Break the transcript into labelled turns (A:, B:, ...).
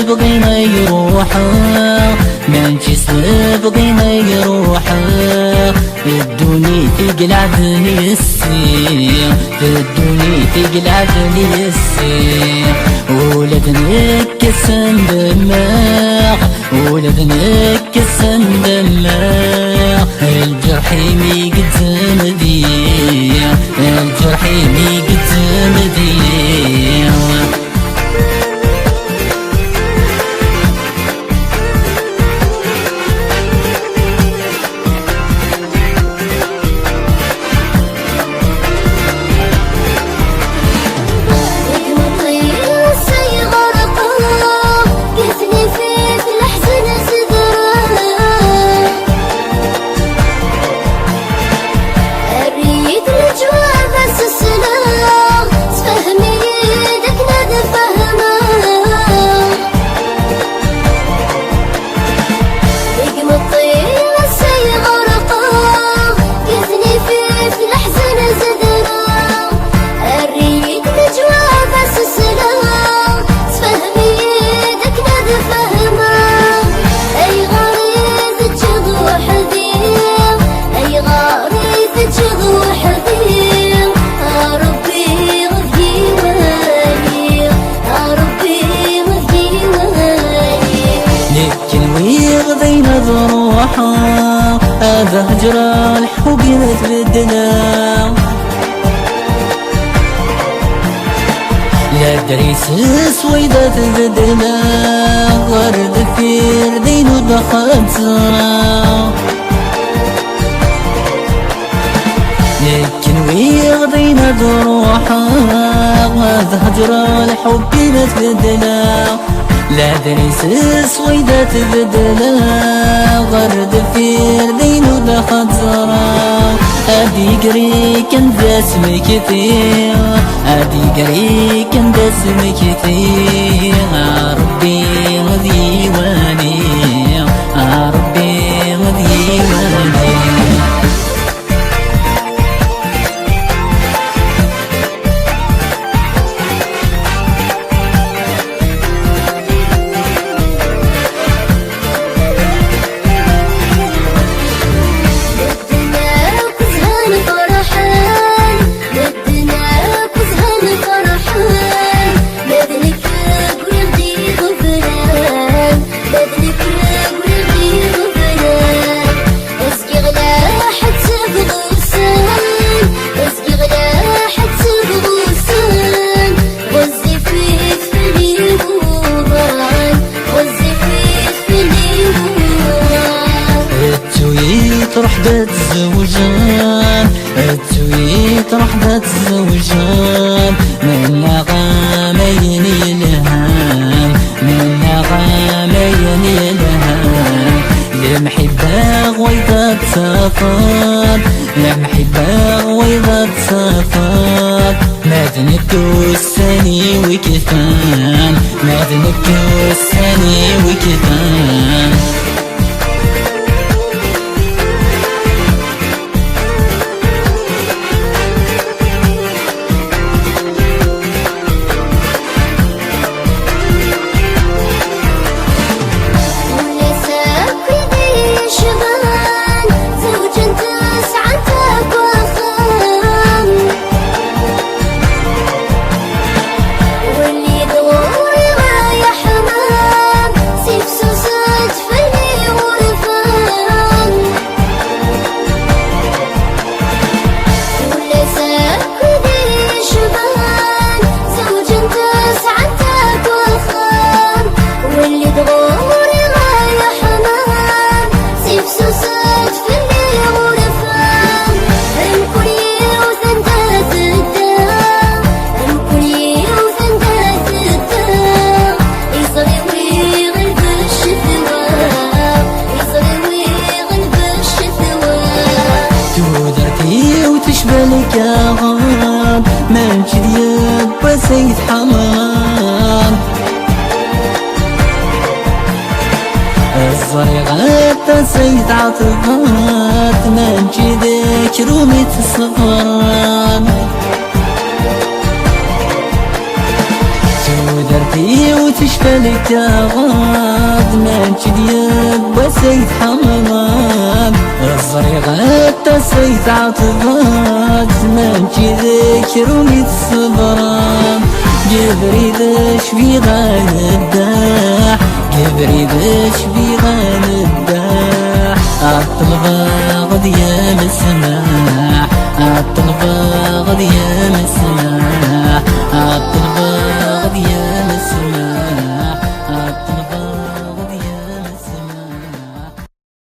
A: بغينا يروحا مانشي بغينا يروحا الدوني تقلع ذني السير الدوني تقلع ذني السير ولد نكس ndemagh ولد نكس ndemagh الجرح ميقدم ذيع الجرح ميقدم ذيع هذا هجرة الحب يتبدنا لا دريس سويدة تبدنا ورد في ردين ودخلت زرا لكن ويغضينا دروحا هذا هجرة الحب يتبدنا لا دريس سويدة تبدلا غرد في ردين ودخل زرا أدي قري كان دسم كثير أدي قري كان دسم كثير ربي وديواني ربي وديواني رحدة الزوجان التويت رحدة الزوجان من غامين الهام من غامين الهام لمحبة غويضة سفر لمحبة غويضة سفر ما تنكو السني وكفان ما تنكو السني وكفان وتشبلك يا غرام مانشي دياب سيد حمام الزريغات سيد عطفات مانشي ذاك رومي الصفران تودرتي شفالك غاد مانشي دياب وسيد حمام الزريغات سيد عطبات مانشي ذكر وميت الصبران جبري باش في غانداح جبري باش في غانداح عالطلبة يا مسماح عالطلبة يا مسماح عالطلبة